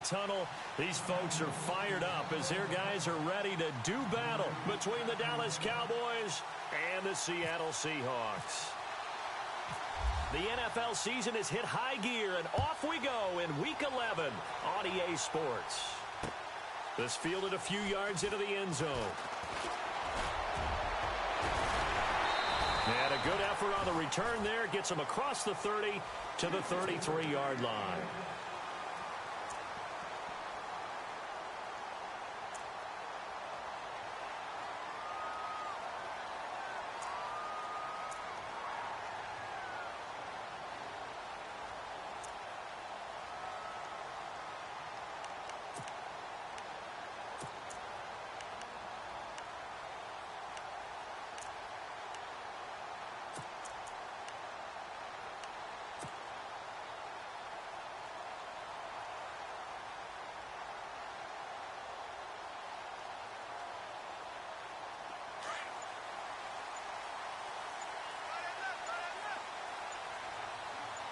tunnel. These folks are fired up as their guys are ready to do battle between the Dallas Cowboys and the Seattle Seahawks. The NFL season has hit high gear, and off we go in Week 11 on EA Sports. This fielded a few yards into the end zone. And a good effort on the return there. Gets him across the 30 to the 33-yard line.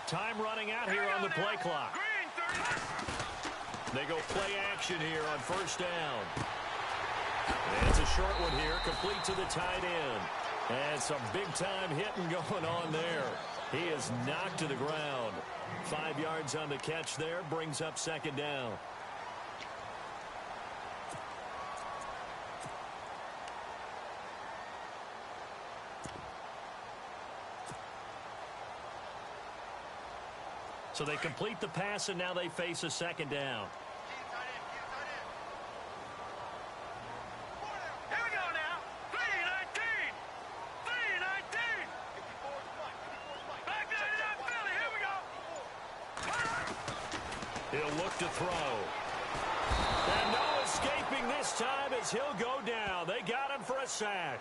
Time running out here on the play clock. They go play action here on first down. And it's a short one here, complete to the tight end. And some big-time hitting going on there. He is knocked to the ground. 5 yards on the catch there, brings up second down. So they complete the pass, and now they face a second down. Here we go now. 3-19. 3-19. Back there to Philly. Here we go. He'll look to throw. And no escaping this time as he'll go down. They got him for a sack.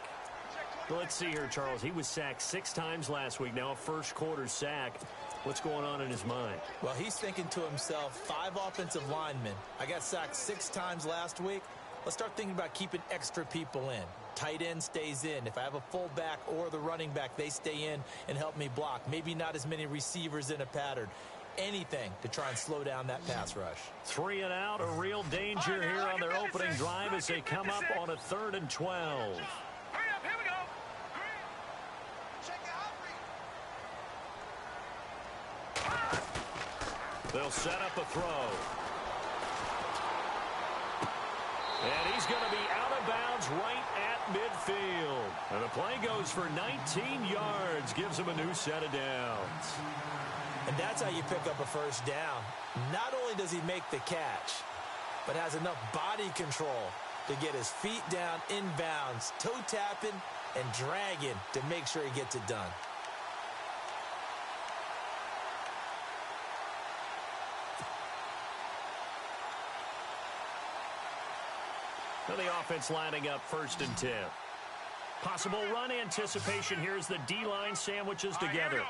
Well, let's see here, Charles. He was sacked 6 times last week. Now a first-quarter sack. What's going on in his mind? Well, he's thinking to himself, 5 offensive linemen. I got sacked 6 times last week. Let's start thinking about keeping extra people in. Tight end stays in. If I have a fullback or the running back, they stay in and help me block. Maybe not as many receivers in a pattern. Anything to try and slow down that pass rush. 3 and out, a real danger here on their opening drive as they come up on a 3rd and 12. Hurry up. Here we go. They'll set up a throw. And he's going to be out of bounds right at midfield. And the play goes for 19 yards. Gives him a new set of downs. And that's how you pick up a first down. Not only does he make the catch, but has enough body control to get his feet down inbounds, toe tapping and dragging to make sure he gets it done. Now the offense lining up 1st and 10. Possible run anticipation. Here's the D-line sandwiches together.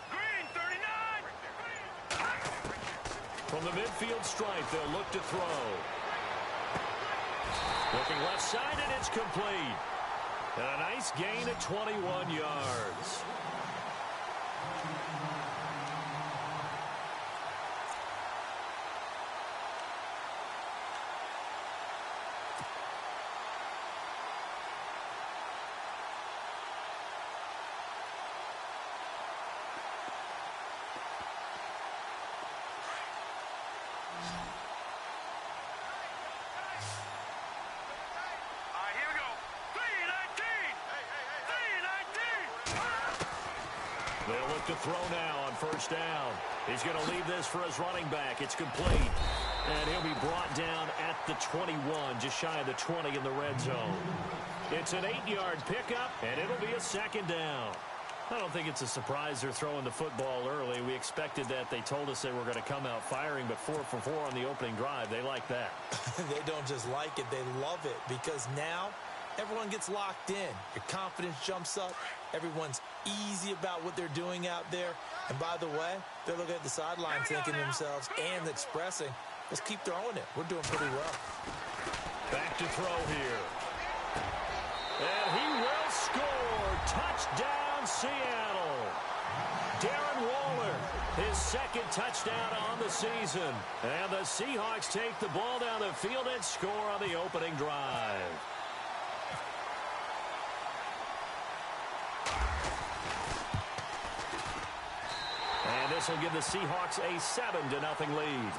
Green, 39. From the midfield stripe, they'll look to throw. Looking left side, and it's complete. And a nice gain at 21 yards. They'll look to throw now on first down. He's going to leave this for his running back. It's complete. And he'll be brought down at the 21, just shy of the 20 in the red zone. It's an 8-yard pickup, and it'll be a second down. I don't think it's a surprise they're throwing the football early. We expected that. They told us they were going to come out firing, but 4 for 4 on the opening drive. They like that. They don't just like it, they love it, because now everyone gets locked in. Your confidence jumps up. Everyone's easy about what they're doing out there. And by the way, they're looking at the sideline thinking to themselves and expressing, let's keep throwing it. We're doing pretty well. Back to throw here. And he will score. Touchdown, Seattle. Darren Waller, his second touchdown on the season. And the Seahawks take the ball down the field and score on the opening drive. And this will give the Seahawks a 7-0 lead.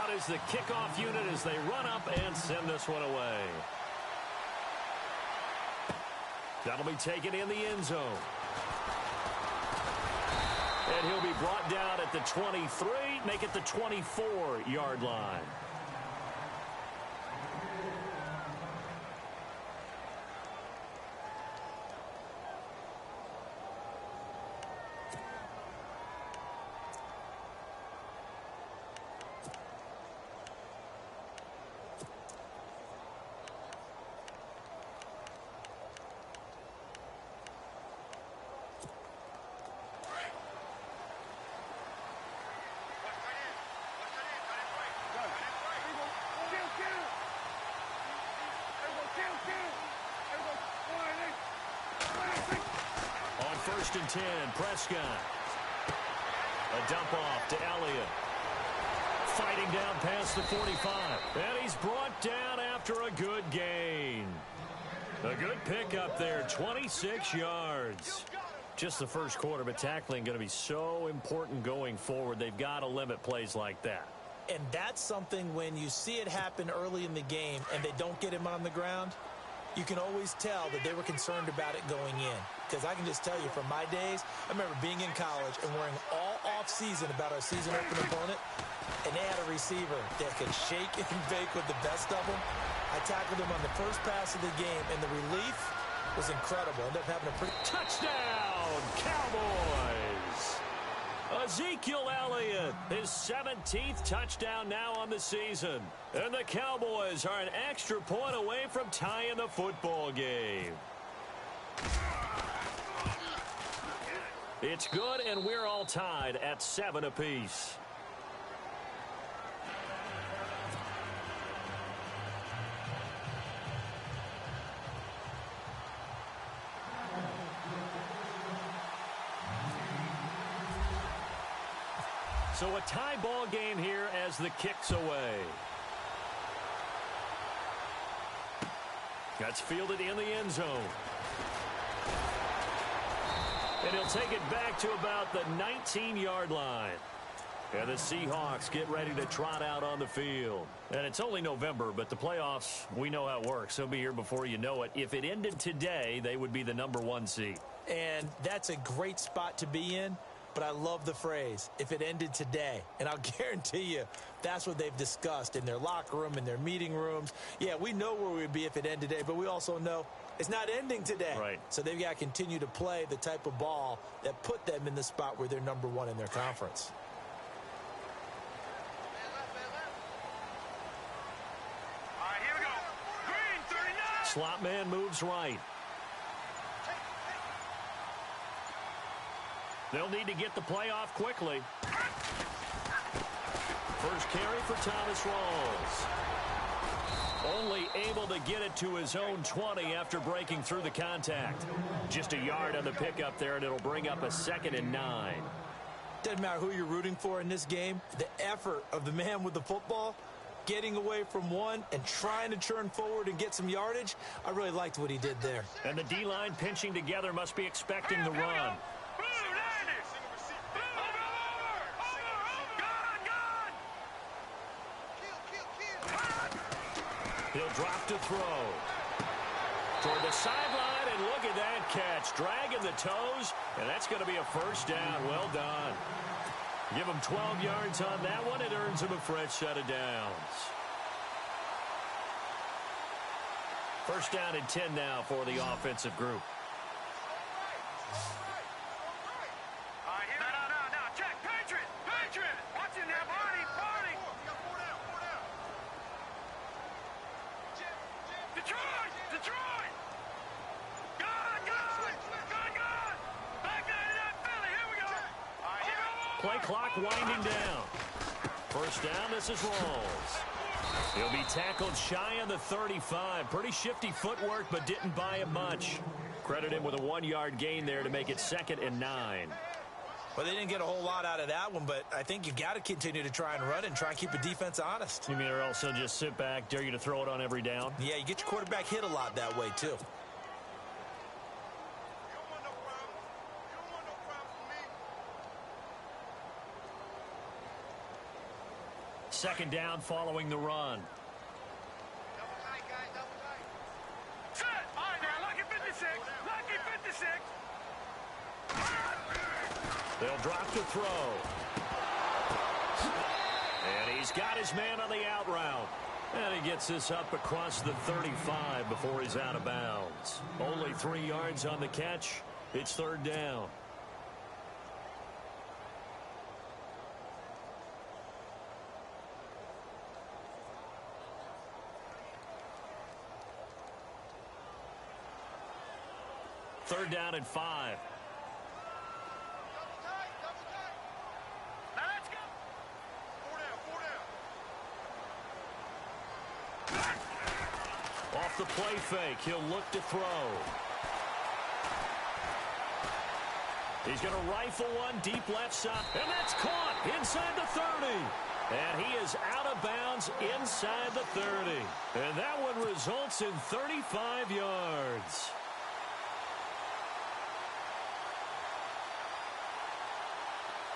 Out is the kickoff unit as they run up and send this one away. That'll be taken in the end zone. And he'll be brought down at the 23, make it the 24-yard line. First and 10, Prescott. A dump off to Elliott. Fighting down past the 45. And he's brought down after a good gain. A good pickup there, 26 yards. Just the first quarter, but tackling going to be so important going forward. They've got to limit plays like that. And that's something when you see it happen early in the game and they don't get him on the ground, you can always tell that they were concerned about it going in. Because I can just tell you from my days, I remember being in college and worrying all off-season about our season open opponent, and they had a receiver that could shake and bake with the best of them. I tackled him on the first pass of the game, and the relief was incredible. Ended up having a pretty... Touchdown, Cowboys! Ezekiel Elliott, his 17th touchdown now on the season. And the Cowboys are an extra point away from tying the football game. It's good, and we're all tied at 7 apiece. So a tie ball game here as the kick's away. That's fielded in the end zone. And he'll take it back to about the 19-yard line. And the Seahawks get ready to trot out on the field. And it's only November, but the playoffs, we know how it works. They'll be here before you know it. If it ended today, they would be the #1 seed. And that's a great spot to be in. But I love the phrase, if it ended today. And I'll guarantee you, that's what they've discussed in their locker room, in their meeting rooms. Yeah, we know where we'd be if it ended today, but we also know it's not ending today. Right. So they've got to continue to play the type of ball that put them in the spot where they're #1 in their conference. All right, here we go. Green, 39. Slot man moves right. They'll need to get the play off quickly. First carry for Thomas Rawls. Only able to get it to his own 20 after breaking through the contact. Just a yard on the pickup there, and it'll bring up a 2nd and 9. Doesn't matter who you're rooting for in this game. The effort of the man with the football, getting away from one and trying to turn forward and get some yardage, I really liked what he did there. And the D-line pinching together must be expecting the run. He'll drop to throw. Toward the sideline, and look at that catch. Dragging the toes, and that's going to be a first down. Well done. Give him 12 yards on that one. It earns him a fresh set of downs. First down and 10 now for the offensive group. Check, Patriot. Watch it now, Barney. Detroit! Gone! Back down to that Philly, here we go! Play clock winding down. First down, this is Rawls. He'll be tackled shy of the 35. Pretty shifty footwork, but didn't buy him much. Credit him with a 1-yard gain there to make it 2nd and 9. Well, they didn't get a whole lot out of that one, but I think you got to continue to try and run and try and keep the defense honest. You mean or also just sit back, dare you to throw it on every down? Yeah, you get your quarterback hit a lot that way, too. Second down following the run. Set! All right, now, lucky 56. Lucky 56. They'll drop the throw. And he's got his man on the out route. And he gets this up across the 35 before he's out of bounds. Only 3 yards on the catch. It's 3rd down. Third down and 5. Now let's go. 4 down. Off the play fake, he'll look to throw. He's going to rifle one deep left side, and that's caught inside the 30. And he is out of bounds inside the 30. And that one results in 35 yards.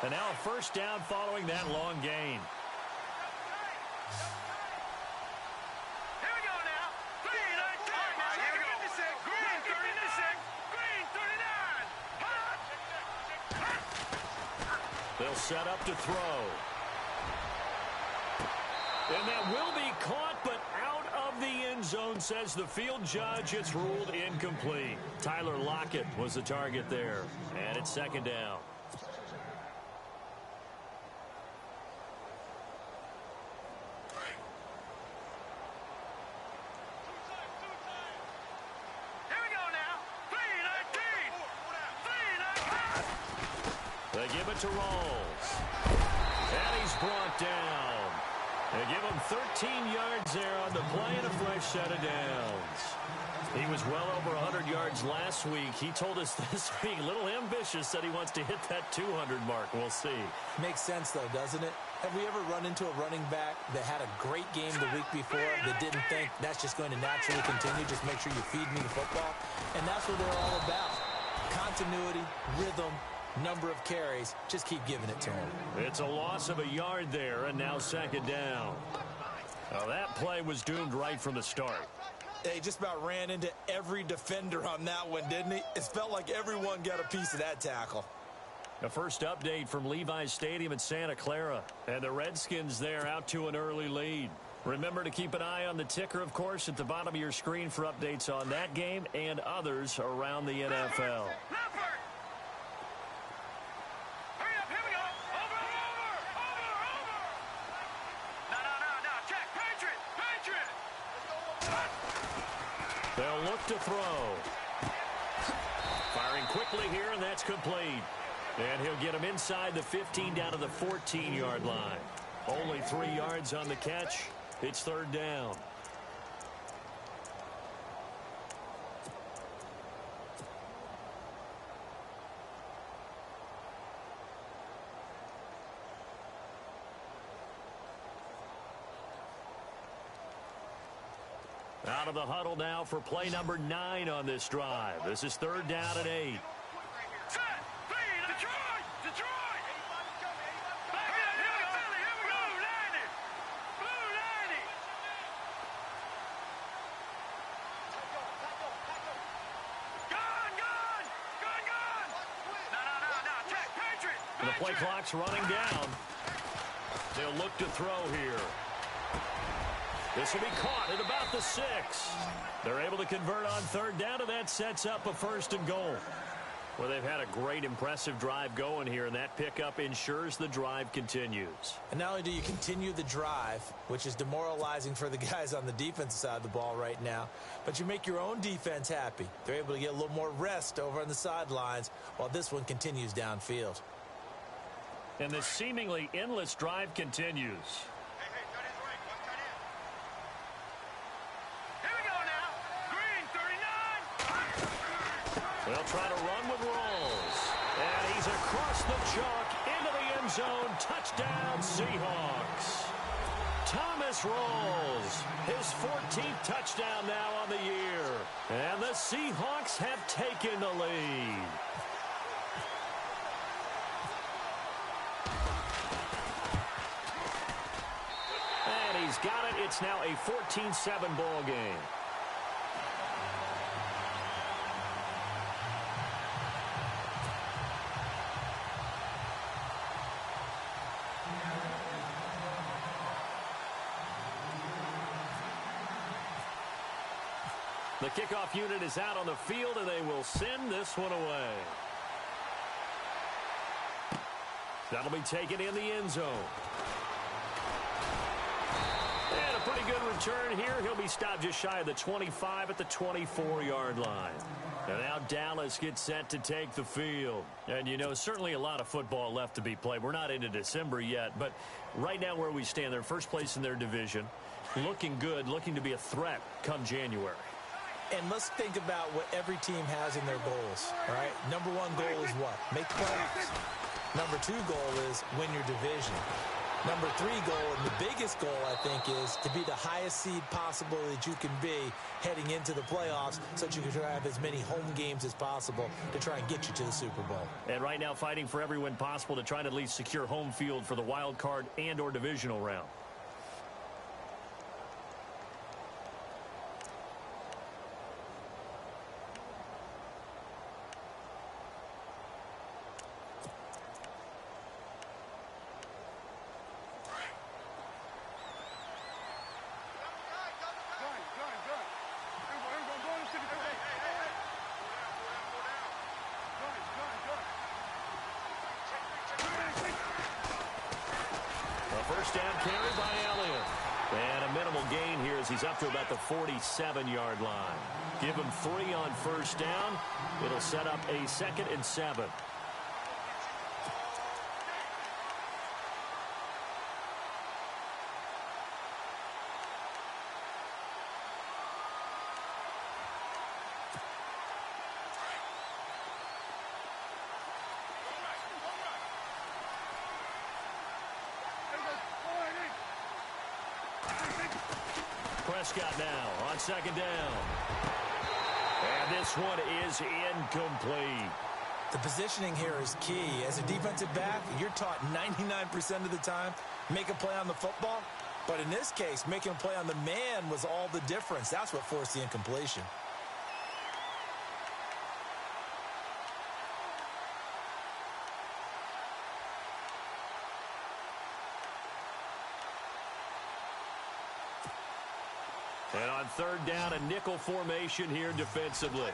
And now a first down following that long gain. Here we go now. Green, now, here we go. 56. Green, 56. Green, 39. They'll set up to throw. And that will be caught, but out of the end zone, says the field judge. It's ruled incomplete. Tyler Lockett was the target there. And it's 2nd down. They give it to Rawls. And he's brought down. They give him 13 yards there on the play and a fresh set of downs. He was well over 100 yards last week. He told us this week, a little ambitious, that he wants to hit that 200 mark. We'll see. Makes sense, though, doesn't it? Have we ever run into a running back that had a great game the week before that didn't think that's just going to naturally continue? Just make sure you feed me the football. And that's what they're all about. Continuity, rhythm, number of carries. Just keep giving it to him. It's a loss of a yard there, and now 2nd down. Now that play was doomed right from the start. He just about ran into every defender on that one, didn't he? It felt like everyone got a piece of that tackle. The first update from Levi's Stadium in Santa Clara. And the Redskins there out to an early lead. Remember to keep an eye on the ticker, of course, at the bottom of your screen for updates on that game and others around the NFL. They'll look to throw. Firing quickly here, and that's complete. And he'll get him inside the 15 down to the 14-yard line. Only 3 yards on the catch. It's 3rd down. Out of the huddle now for play number 9 on this drive. This is 3rd down and 8. Set! Clean! Detroit! Detroit! Back up! Here we go! Here we go! Blue 90! Gone! Gone! Gone! Gone! No! Check! Patriot! The play clock's running down. They'll look to throw here. This will be caught at about the 6. They're able to convert on 3rd down, and that sets up a 1st and goal. Well, they've had a great, impressive drive going here, and that pickup ensures the drive continues. And not only do you continue the drive, which is demoralizing for the guys on the defensive side of the ball right now, but you make your own defense happy. They're able to get a little more rest over on the sidelines while this one continues downfield. And the seemingly endless drive continues. They'll try to run with Rolls. And he's across the chalk into the end zone. Touchdown, Seahawks. Thomas Rolls, his 14th touchdown now on the year. And the Seahawks have taken the lead. And he's got it. It's now a 14-7 ball game. The kickoff unit is out on the field, and they will send this one away. That'll be taken in the end zone. And a pretty good return here. He'll be stopped just shy of the 25 at the 24-yard line. And now Dallas gets set to take the field. And, you know, certainly a lot of football left to be played. We're not into December yet, but right now where we stand, they're first place in their division. Looking good, looking to be a threat come January. And let's think about what every team has in their goals, all right? Number one goal is what? Make the playoffs. Number two goal is win your division. Number three goal, and the biggest goal, I think, is to be the highest seed possible that you can be heading into the playoffs so that you can try to have as many home games as possible to try and get you to the Super Bowl. And right now fighting for every win possible to try and at least secure home field for the wild card and or divisional round. First down carry by Elliott. And a minimal gain here as he's up to about the 47-yard line. Give him 3 on first down. It'll set up a 2nd and 7. Prescott now on 2nd down. And this one is incomplete. The positioning here is key. As a defensive back, you're taught 99% of the time, make a play on the football. But in this case, making a play on the man was all the difference. That's what forced the incompletion. And on 3rd down, a nickel formation here defensively.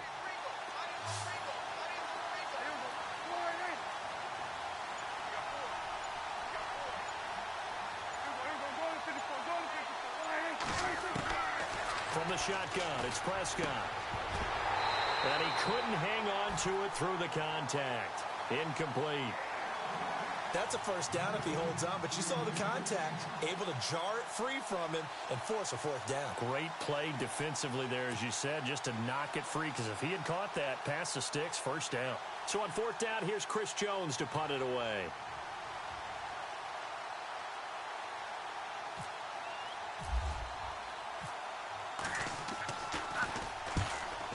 From the shotgun, it's Prescott. And he couldn't hang on to it through the contact. Incomplete. That's a first down if he holds on, but you saw the contact, able to jar it free from him and force a 4th down. Great play defensively there, as you said, just to knock it free, because if he had caught that, past the sticks, first down. So on 4th down, here's Chris Jones to punt it away.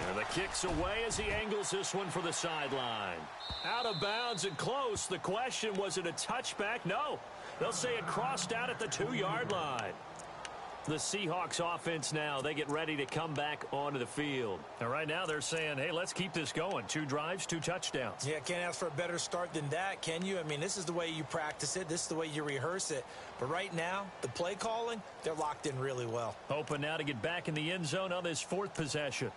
And the kick's away as he angles this one for the sideline. Out of bounds and close. The question, was it a touchback? No. They'll say it crossed out at the 2-yard line. The Seahawks offense now, they get ready to come back onto the field. And right now they're saying, hey, let's keep this going. 2 drives, 2 touchdowns. Yeah, can't ask for a better start than that, can you? I mean, this is the way you practice it. This is the way you rehearse it. But right now, the play calling, they're locked in really well. Hoping now to get back in the end zone on this 4th possession.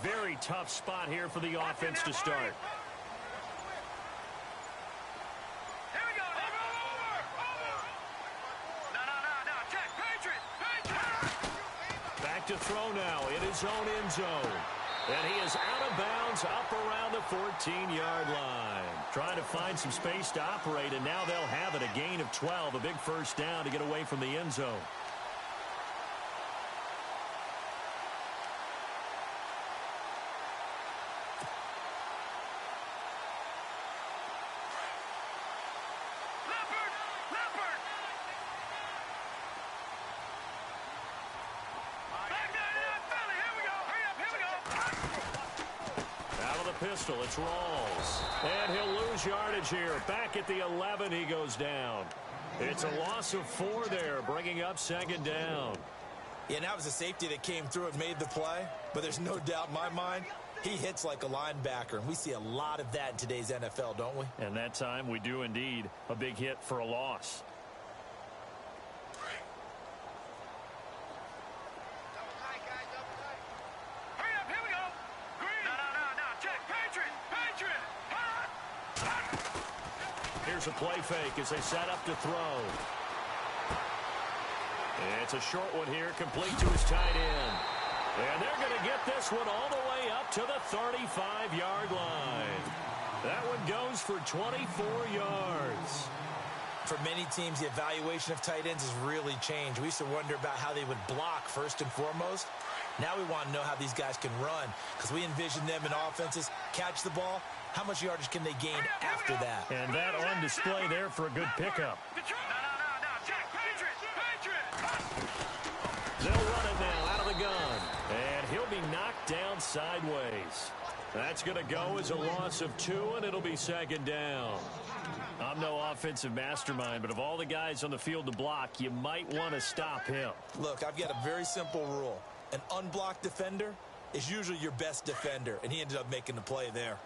Very tough spot here for the offense to start. Here we go. Over. No. Check. Patriot. Back to throw now in his own end zone. And he is out of bounds up around the 14-yard line. Trying to find some space to operate, and now they'll have it. A gain of 12, a big first down to get away from the end zone. Pistol, it's Rawls. And he'll lose yardage here. Back at the 11, he goes down. It's a loss of 4 there, bringing up second down. Yeah, and that was a safety that came through and made the play. But there's no doubt in my mind, he hits like a linebacker. And we see a lot of that in today's NFL, don't we? And that time, we do indeed. A big hit for a loss. Here's a play fake as they set up to throw. It's a short one here, complete to his tight end. And they're going to get this one all the way up to the 35-yard line. That one goes for 24 yards. For many teams, the evaluation of tight ends has really changed. We used to wonder about how they would block first and foremost. Now we want to know how these guys can run, because we envision them in offenses catch the ball. How much yardage can they gain after that? And that on display there for a good pickup. They'll run it now out of the gun. And he'll be knocked down sideways. That's going to go as a loss of 2, and it'll be second down. I'm no offensive mastermind, but of all the guys on the field to block, you might want to stop him. Look, I've got a very simple rule. An unblocked defender is usually your best defender, and he ended up making the play there.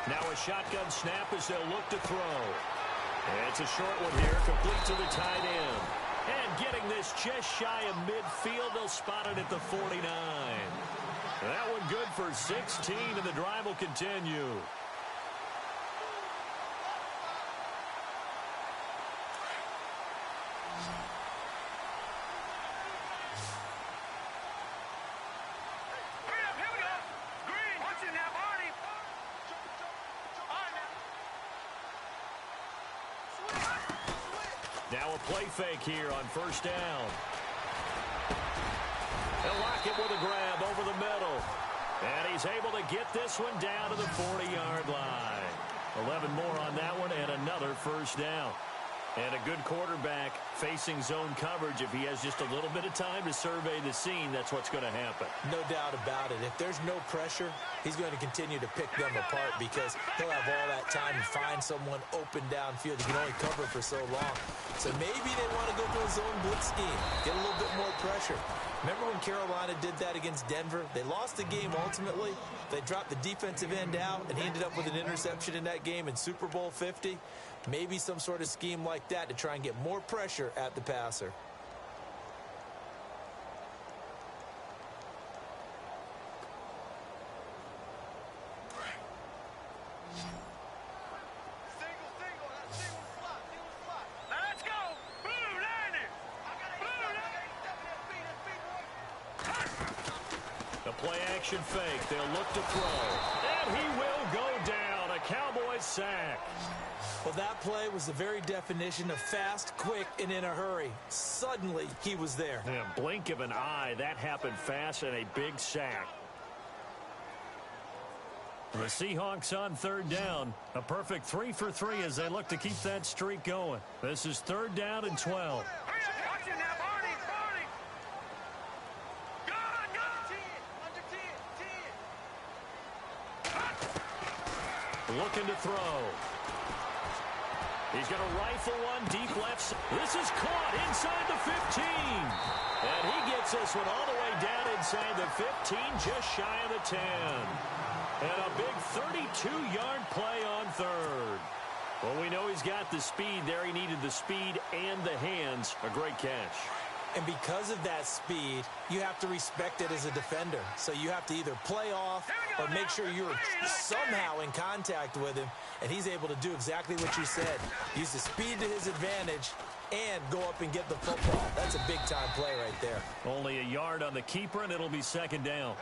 Now a shotgun snap as they'll look to throw. It's a short one here, complete to the tight end. And getting this just shy of midfield, they'll spot it at the 49. That one good for 16, and the drive will continue. Now a play fake here on first down. They'll lock it with a grab over the middle. And he's able to get this one down to the 40-yard line. 11 more on that one and another first down. And a good quarterback facing zone coverage. If he has just a little bit of time to survey the scene, that's what's going to happen. No doubt about it. If there's no pressure, he's going to continue to pick them apart because he'll have all that time to find someone open downfield. He can only cover for so long. So maybe they want to go to a zone blitz scheme, get a little bit more pressure. Remember when Carolina did that against Denver? They lost the game ultimately. They dropped the defensive end out, and he ended up with an interception in that game in Super Bowl 50. Maybe some sort of scheme like that to try and get more pressure at the passer. Play-action fake. They'll look to throw. And he will go down. A Cowboys sack. Well, that play was the very definition of fast, quick, and in a hurry. Suddenly, he was there. Yeah, blink of an eye. That happened fast and a big sack. The Seahawks on third down. A perfect 3 for 3 as they look to keep that streak going. This is third down and 12. Looking to throw. He's going to rifle one deep left. This is caught inside the 15. And he gets this one all the way down inside the 15, just shy of the 10. And a big 32-yard play on third. Well, we know he's got the speed there. He needed the speed and the hands. A great catch. And because of that speed, you have to respect it as a defender. So you have to either play off or make sure you're somehow in contact with him. And he's able to do exactly what you said. Use the speed to his advantage and go up and get the football. That's a big-time play right there. Only a yard on the keeper, and it'll be second down.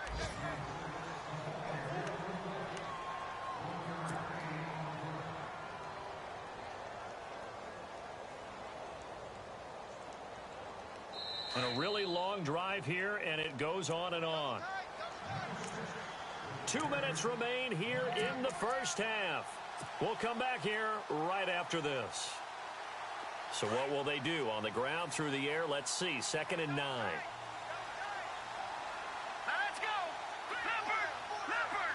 And a really long drive here, and it goes on and on. 2 minutes remain here in the first half. We'll come back here right after this. So what will they do? On the ground, through the air, let's see. 2nd and 9. Let's go. Leopard. Leopard.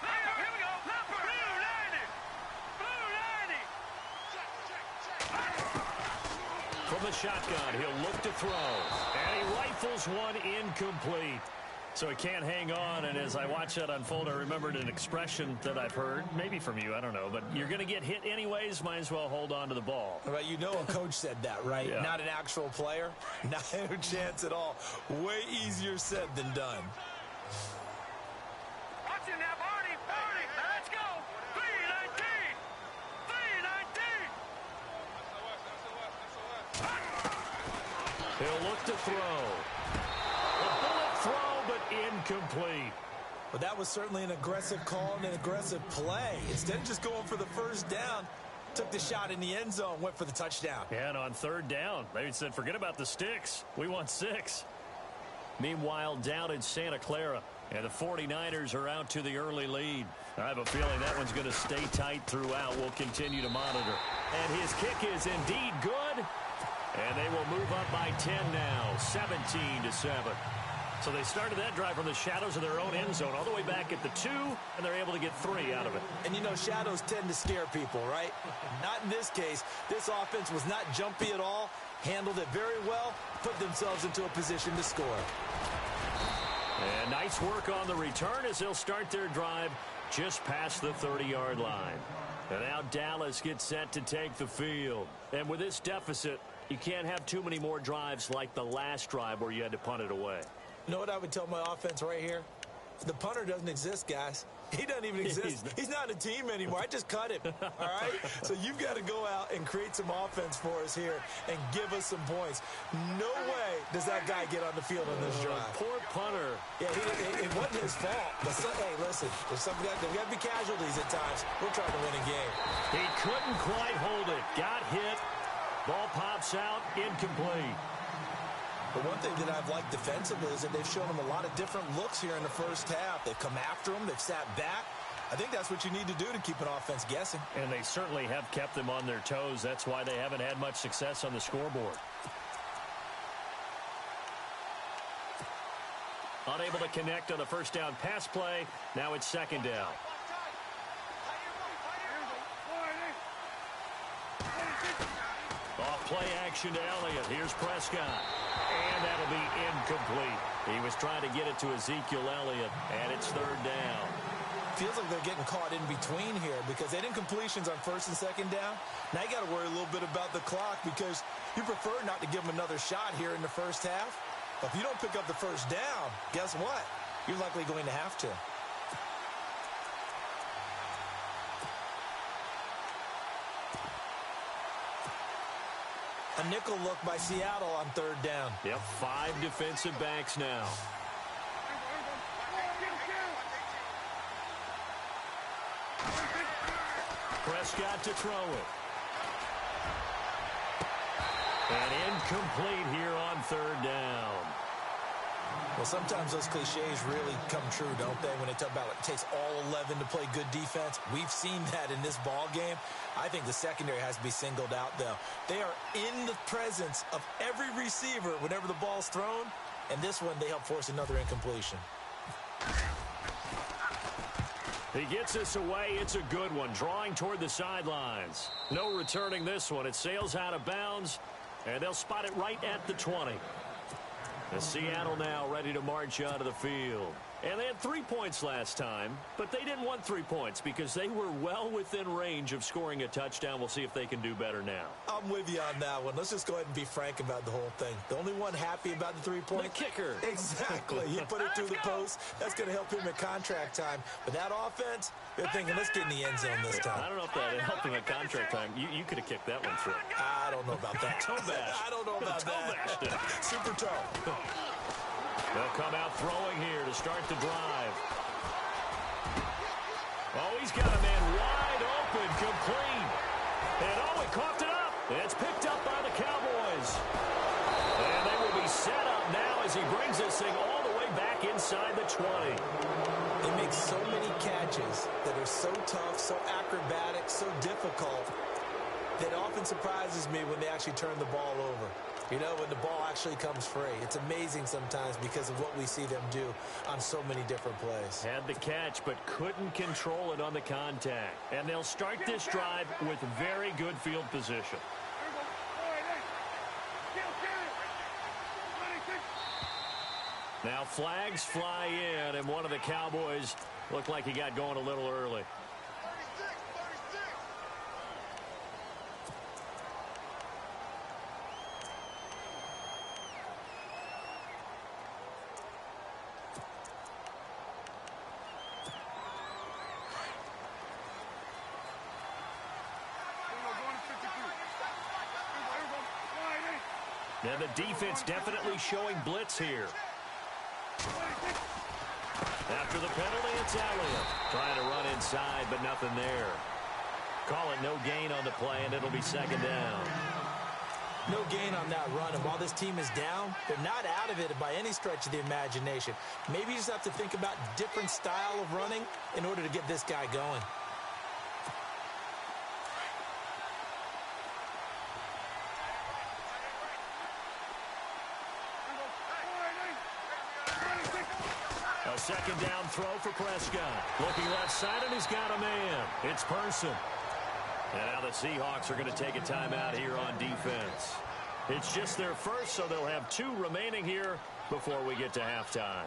Leopard. Here we go. Leopard. Blue 90. Blue 90. From the shotgun, he'll look to throw. And he rifles one incomplete. So he can't hang on, and as I watch that unfold, I remembered an expression that I've heard, maybe from you, I don't know, but you're going to get hit anyways, might as well hold on to the ball. Right, you know a coach said that, right? Yeah. Not an actual player. Not a chance at all. Way easier said than done. Watch him now, Barney. Barney. Let's go. 319. 319. He'll look to throw. A bullet throw, but incomplete. But that was certainly an aggressive call and an aggressive play. Instead of just going for the first down, took the shot in the end zone, went for the touchdown. Yeah, and on 3rd down, they said, forget about the sticks. We want 6. Meanwhile, down in Santa Clara, and the 49ers are out to the early lead. I have a feeling that one's going to stay tight throughout. We'll continue to monitor. And his kick is indeed good. And they will move up by 10 now, 17-7. So they started that drive from the shadows of their own end zone all the way back at the 2, and they're able to get 3 out of it. And, you know, shadows tend to scare people, right? Not in this case. This offense was not jumpy at all, handled it very well, put themselves into a position to score. And nice work on the return as they'll start their drive just past the 30-yard line. And now Dallas gets set to take the field. And with this deficit, you can't have too many more drives like the last drive where you had to punt it away. You know what I would tell my offense right here? The punter doesn't exist, guys. He doesn't even exist. He's not a team anymore. I just cut him, all right? So you've got to go out and create some offense for us here and give us some points. No way does that guy get on the field on this drive. Poor punter. Yeah, it wasn't his fault. But hey, listen, there's got to be casualties at times. We're trying to win a game. He couldn't quite hold it. Got hit. Ball pops out, incomplete. But one thing that I've liked defensively is that they've shown them a lot of different looks here in the first half. They've come after them. They've sat back. I think that's what you need to do to keep an offense guessing. And they certainly have kept them on their toes. That's why they haven't had much success on the scoreboard. Unable to connect on the first down pass play. Now it's 2nd down. Off play action to Elliott. Here's Prescott. And that'll be incomplete. He was trying to get it to Ezekiel Elliott, and it's 3rd down. Feels like they're getting caught in between here because they didn't completions on 1st and 2nd down. Now you got to worry a little bit about the clock because you prefer not to give them another shot here in the first half. But if you don't pick up the first down, guess what? You're likely going to have to. A nickel look by Seattle on 3rd down. Yep, 5 defensive backs now. Prescott to throw it. And incomplete here on 3rd down. Well, sometimes those cliches really come true, don't they? When they talk about it takes all 11 to play good defense. We've seen that in this ball game. I think the secondary has to be singled out, though. They are in the presence of every receiver whenever the ball's thrown. And this one, they help force another incompletion. He gets this away. It's a good one. Drawing toward the sidelines. No returning this one. It sails out of bounds, and they'll spot it right at the 20. The Seattle now ready to march out of the field. And they had 3 points last time, but they didn't want 3 points because they were well within range of scoring a touchdown. We'll see if they can do better now. I'm with you on that one. Let's just go ahead and be frank about the whole thing. The only one happy about the 3-point? The kicker. Exactly. He put it through the post. That's going to help him at contract time. But that offense, they're thinking, let's get in the end zone this time. I don't know if that helped him at contract time. You could have kicked that one through. I don't know about that. Toe bash. I don't know about that. Super toe. They'll come out throwing here to start the drive. Oh, he's got a man wide open, complete. And he coughed it up. It's picked up by the Cowboys. And they will be set up now as he brings this thing all the way back inside the 20. They make so many catches that are so tough, so acrobatic, so difficult, that often surprises me when they actually turn the ball over. You know, when the ball actually comes free. It's amazing sometimes because of what we see them do on so many different plays. Had the catch, but couldn't control it on the contact. And they'll start this drive with very good field position. Now flags fly in, and one of the Cowboys looked like he got going a little early. Now the defense definitely showing blitz here. After the penalty, it's Elliott. Trying to run inside, but nothing there. Call it no gain on the play, and it'll be second down. No gain on that run, and while this team is down, they're not out of it by any stretch of the imagination. Maybe you just have to think about different style of running in order to get this guy going. A second down throw for Prescott. Looking left side, and he's got a man. It's Person. And now the Seahawks are going to take a timeout here on defense. It's just their first, so they'll have 2 remaining here before we get to halftime.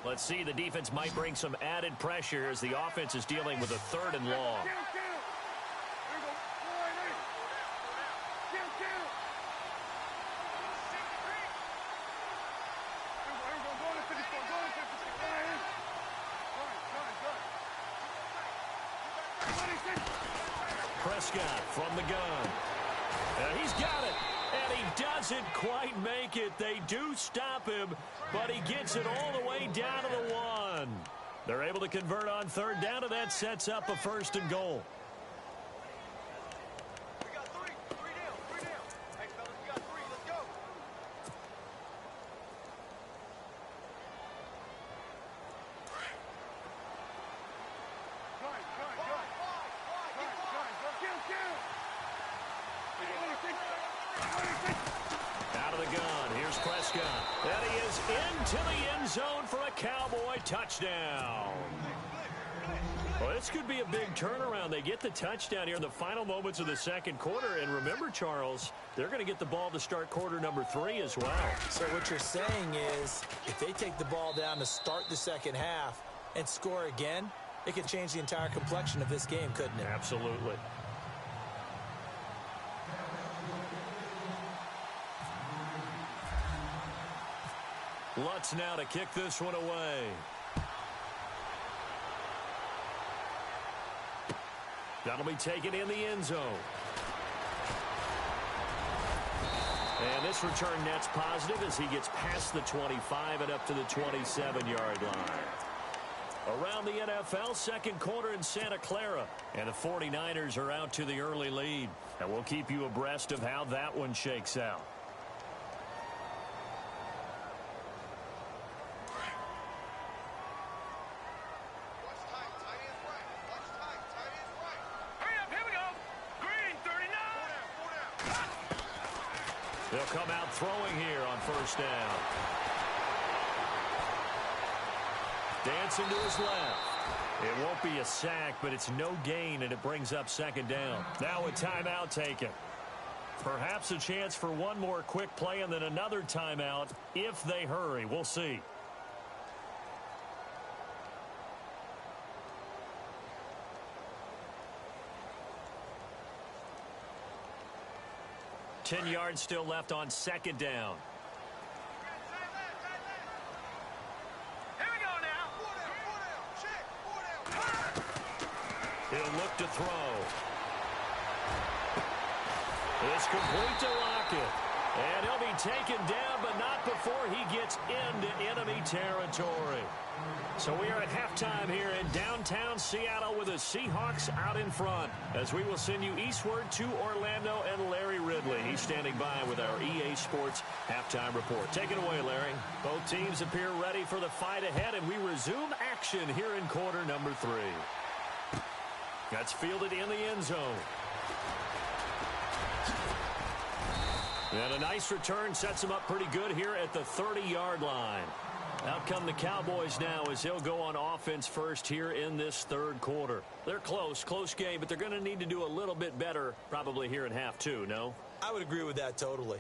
Let's see, the defense might bring some added pressure as the offense is dealing with a 3rd and long. Prescott from the gun. And he's got it. And he doesn't quite make it. They do stop him, but he gets it all the way down to the 1. They're able to convert on 3rd down, and that sets up a 1st and goal. We got 3. 3 down. 3 down. Hey, fellas, we got 3. Let's go. Out of the gun, here's Prescott. And he is into the end zone for a Cowboy touchdown. Well, this could be a big turnaround. They get the touchdown here in the final moments of the second quarter. And remember, Charles, they're going to get the ball to start quarter number 3 as well. So what you're saying is if they take the ball down to start the second half and score again, it could change the entire complexion of this game, couldn't it? Absolutely. Lutz now to kick this one away. That'll be taken in the end zone. And this return net's positive as he gets past the 25 and up to the 27-yard line. Around the NFL, second quarter in Santa Clara. And the 49ers are out to the early lead. And we'll keep you abreast of how that one shakes out. timeout throwing here on first down. Dancing to his left. It won't be a sack, but it's no gain, and it brings up second down. Now a timeout taken. Perhaps a chance for one more quick play and then another timeout if they hurry. We'll see. Ten yards still left on second down. Here we go now. He'll look to throw. It's complete to Lockett. And he'll be taken down, but not before he gets into enemy territory. So we are at halftime here in downtown Seattle with the Seahawks out in front, as we will send you eastward to Orlando and Larry Ridley. He's standing by with our EA Sports halftime report. Take it away, Larry. Both teams appear ready for the fight ahead, and we resume action here in quarter number 3. That's fielded in the end zone. And a nice return sets him up pretty good here at the 30-yard line. Out come the Cowboys now as he'll go on offense first here in this third quarter. They're close game, but they're going to need to do a little bit better probably here in half 2, no? I would agree with that totally.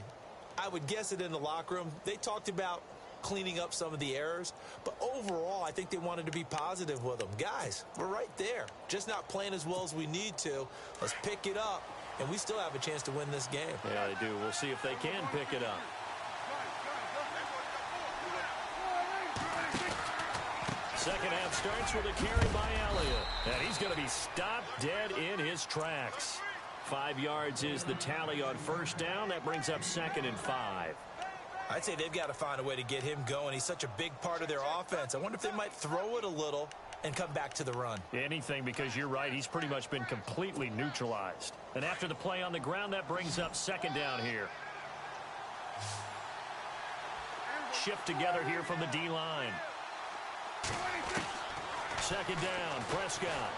I would guess it in the locker room. They talked about cleaning up some of the errors, but overall I think they wanted to be positive with them. Guys, we're right there. Just not playing as well as we need to. Let's pick it up, and we still have a chance to win this game. Yeah, they do. We'll see if they can pick it up. Second half starts with a carry by Elliott. And he's going to be stopped dead in his tracks. 5 yards is the tally on first down. That brings up 2nd and 5. I'd say they've got to find a way to get him going. He's such a big part of their offense. I wonder if they might throw it a little and come back to the run. Anything, because you're right. He's pretty much been completely neutralized. And after the play on the ground, that brings up 2nd down here. Shift together here from the D-line. 2nd down, Prescott.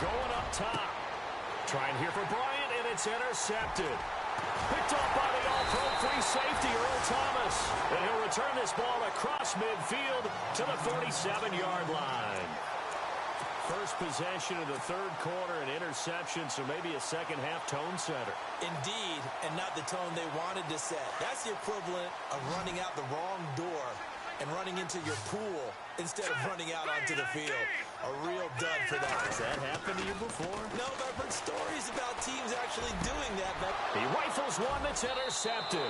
Going up top. Trying here for Bryant, and it's intercepted. Picked off by the all-pro free safety, Earl Thomas. And he'll return this ball across midfield to the 47-yard line. First possession of the third quarter, an interception, so maybe a second-half tone setter. Indeed, and not the tone they wanted to set. That's the equivalent of running out the wrong door and running into your pool instead of running out onto the field. A real dud for that. Has that happened to you before? No, but I've heard stories about teams actually doing that. But he rifles one that's intercepted.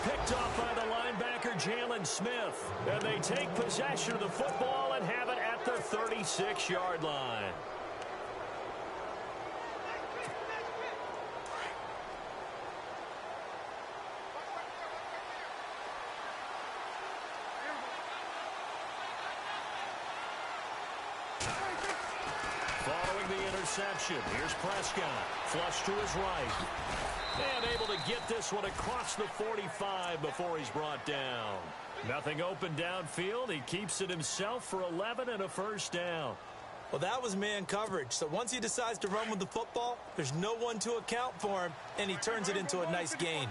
Picked off by the linebacker, Jalen Smith. And they take possession of the football and have it at the 36-yard line. Following the interception, here's Prescott. Flush to his right. And able to get this one across the 45 before he's brought down. Nothing open downfield. He keeps it himself for 11 and a first down. Well, that was man coverage. So once he decides to run with the football, there's no one to account for him, and he turns it into a nice gain.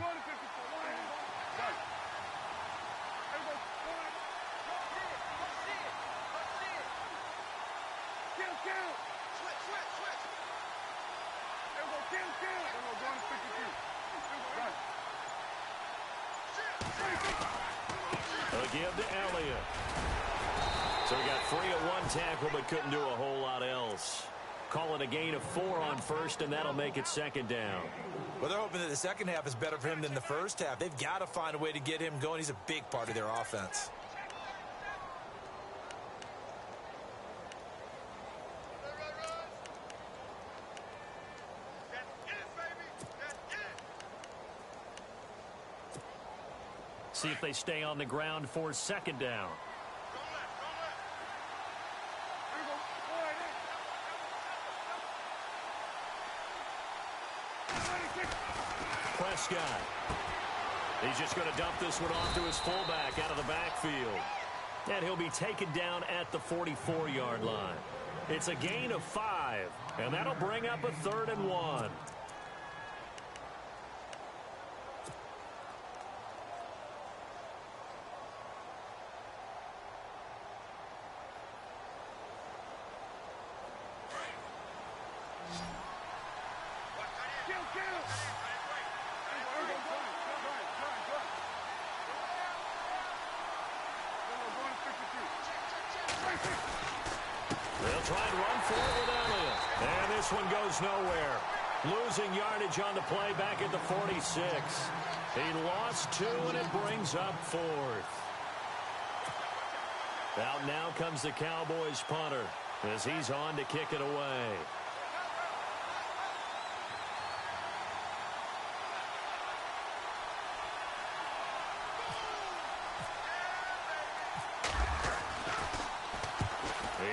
Give to Elliott. So he got free of one tackle but couldn't do a whole lot else. Call it a gain of 4 on first, and that'll make it 2nd down. Well, they're hoping that the second half is better for him than the first half. They've got to find a way to get him going. He's a big part of their offense. See if they stay on the ground for 2nd down. Prescott. He's just going to dump this one off to his fullback out of the backfield. And he'll be taken down at the 44-yard line. It's a gain of 5, and that'll bring up a 3rd and 1. They'll try and run for it with Elliott. And this one goes nowhere. Losing yardage on the play back at the 46. He lost 2, and it brings up 4th. Out now comes the Cowboys punter as he's on to kick it away.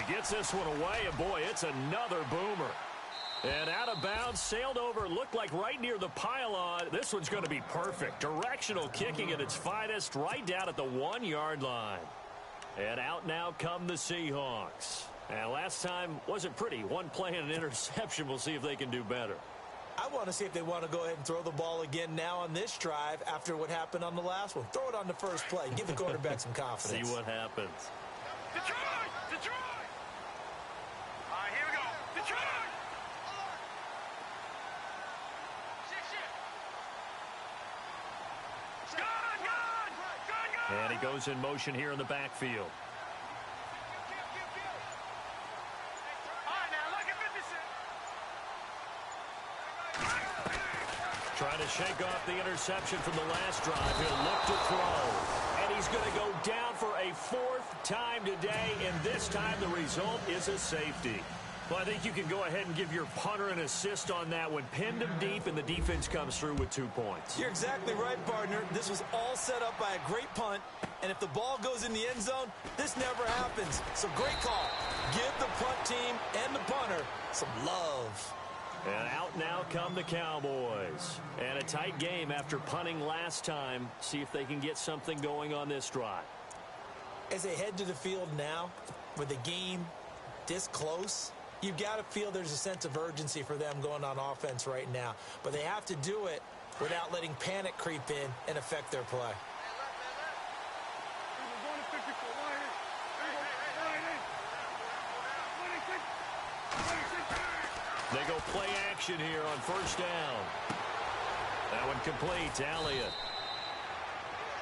He gets this one away, and boy, it's another boomer. And out of bounds, sailed over, looked like right near the pylon. This one's going to be perfect. Directional kicking at its finest, right down at the 1-yard line. And out now come the Seahawks. And last time wasn't pretty. One play and an interception. We'll see if they can do better. I want to see if they want to go ahead and throw the ball again now on this drive after what happened on the last one. Throw it on the first play. Give the quarterback some confidence. See what happens. Detroit! Detroit! All right, here we go. Detroit! And he goes in motion here in the backfield. Trying to shake off the interception from the last drive. He'll look to throw. And he's going to go down for a 4th time today. And this time the result is a safety. Well, I think you can go ahead and give your punter an assist on that one. Pinned him deep, and the defense comes through with 2 points. You're exactly right, partner. This was all set up by a great punt. And if the ball goes in the end zone, this never happens. So great call. Give the punt team and the punter some love. And out now come the Cowboys. And a tight game after punting last time. See if they can get something going on this drive. As they head to the field now, with the game this close, you've got to feel there's a sense of urgency for them going on offense right now. But they have to do it without letting panic creep in and affect their play. They go play action here on first down. That one complete to Elliott.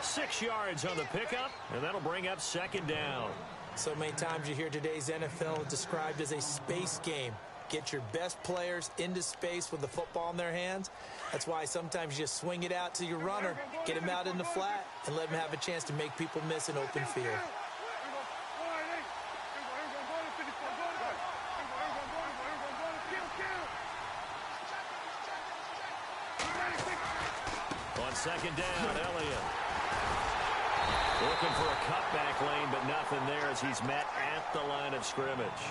6 yards on the pickup, and that'll bring up 2nd down. So many times you hear today's NFL described as a space game. Get your best players into space with the football in their hands. That's why sometimes you just swing it out to your runner, get him out in the flat, and let him have a chance to make people miss an open field. On 2nd down, Elliott. Looking for a cutback lane, but nothing there as he's met at the line of scrimmage.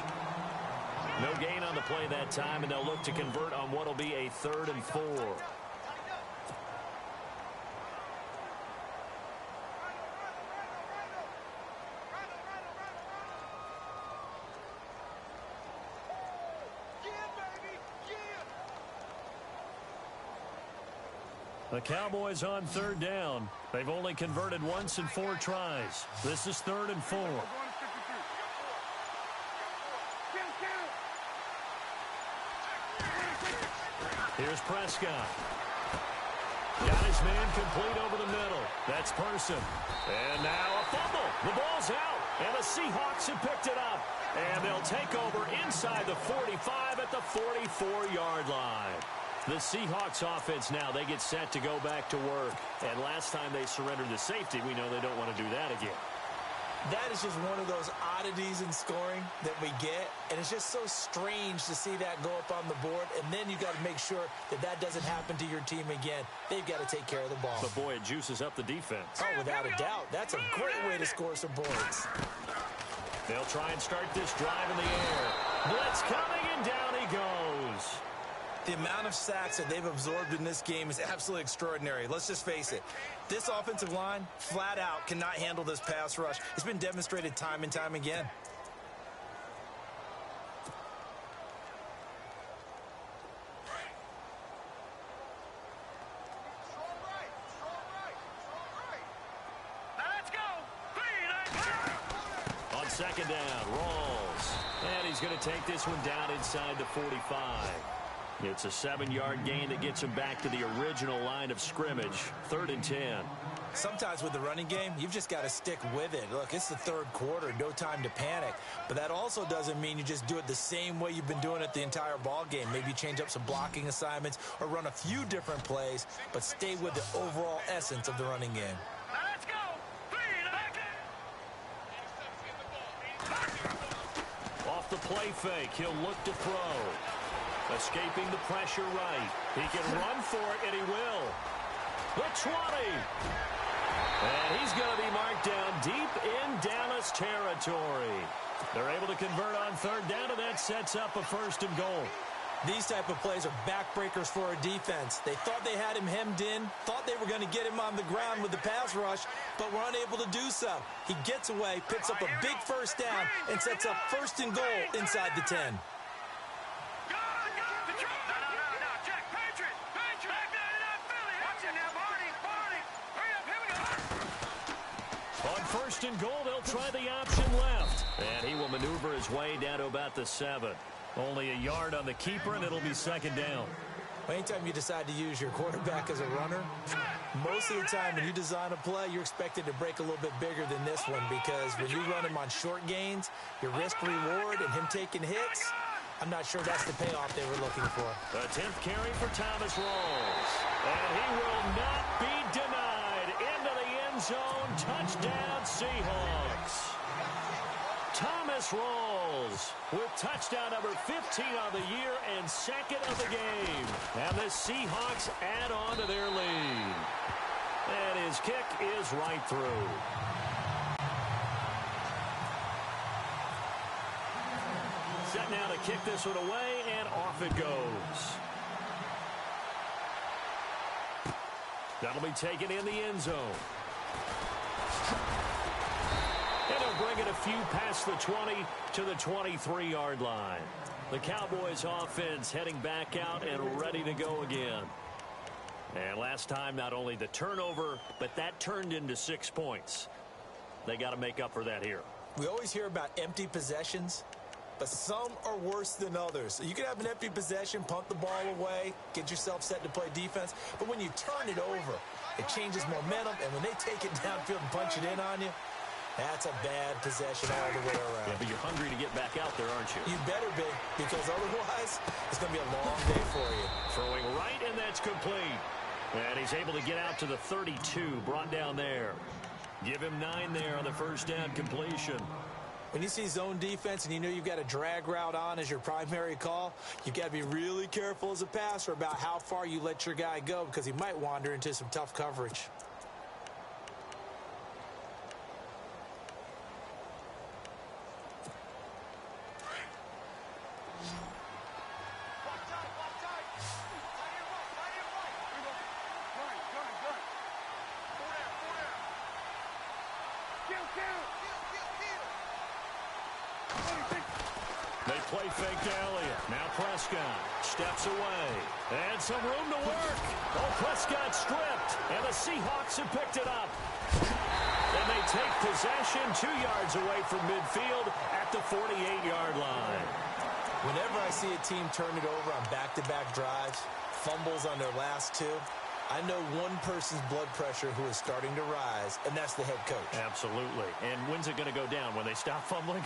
No gain on the play that time, and they'll look to convert on what will be a 3rd and 4. The Cowboys on 3rd down. They've only converted once in 4 tries. This is 3rd and 4. Here's Prescott. Got his man complete over the middle. That's Person. And now a fumble. The ball's out. And the Seahawks have picked it up. And they'll take over inside the 45 at the 44-yard line. The Seahawks offense now, they get set to go back to work. And last time they surrendered the safety, we know they don't want to do that again. That is just one of those oddities in scoring that we get. And it's just so strange to see that go up on the board. And then you got to make sure that that doesn't happen to your team again. They've got to take care of the ball. But boy, it juices up the defense. Oh, without a doubt. That's a great way to score some points. They'll try and start this drive in the air. Blitz coming, and down he goes. The amount of sacks that they've absorbed in this game is absolutely extraordinary. Let's just face it. This offensive line, flat out, cannot handle this pass rush. It's been demonstrated time and time again. Let's go. On 2nd down, Rawls. And he's going to take this one down inside the 45. It's a 7-yard gain that gets him back to the original line of scrimmage. 3rd and 10. Sometimes with the running game, you've just got to stick with it. Look, it's the 3rd quarter, no time to panic. But that also doesn't mean you just do it the same way you've been doing it the entire ball game. Maybe change up some blocking assignments or run a few different plays, but stay with the overall essence of the running game. Now let's go. 3 back. Off the play fake, he'll look to throw. Escaping the pressure right. He can run for it, and he will. The 20. And he's going to be marked down deep in Dallas territory. They're able to convert on 3rd down, and that sets up a 1st and goal. These type of plays are backbreakers for a defense. They thought they had him hemmed in, thought they were going to get him on the ground with the pass rush, but were unable to do so. He gets away, picks up a big 1st down, and sets up 1st and goal inside the 10. On 1st and goal, they'll try the option left. And he will maneuver his way down to about the 7. Only a yard on the keeper, and it'll be 2nd down. Anytime you decide to use your quarterback as a runner, most of the time when you design a play, you're expected to break a little bit bigger than this one, because when you run him on short gains, your risk-reward and him taking hits, I'm not sure that's the payoff they were looking for. The 10th carry for Thomas Rawls. And he will not be denied. Into the end zone. Touchdown, Seahawks. Thomas Rawls with touchdown number 15 on the year and 2nd of the game. And the Seahawks add on to their lead. And his kick is right through. Set now to kick this one away, and off it goes. That'll be taken in the end zone. And he'll bring it a few past the 20 to the 23-yard line. The Cowboys offense heading back out and ready to go again. And last time, not only the turnover, but that turned into 6 points. They got to make up for that here. We always hear about empty possessions, but some are worse than others. So you can have an empty possession, punt the ball away, get yourself set to play defense, but when you turn it over, it changes momentum, and when they take it downfield and punch it in on you, that's a bad possession all the way around. Yeah, but you're hungry to get back out there, aren't you? You better be, because otherwise, it's going to be a long day for you. Throwing right, and that's complete. And he's able to get out to the 32, brought down there. Give him 9 there on the 1st down completion. When you see zone defense and you know you've got a drag route on as your primary call, you've got to be really careful as a passer about how far you let your guy go, because he might wander into some tough coverage. They play fake to Elliott. Now Prescott steps away. And some room to work. Oh, Prescott stripped. And the Seahawks have picked it up. And they take possession 2 yards away from midfield at the 48-yard line. Whenever I see a team turn it over on back-to-back drives, fumbles on their last 2, I know one person's blood pressure who is starting to rise, and that's the head coach. Absolutely. And when's it going to go down? When they stop fumbling?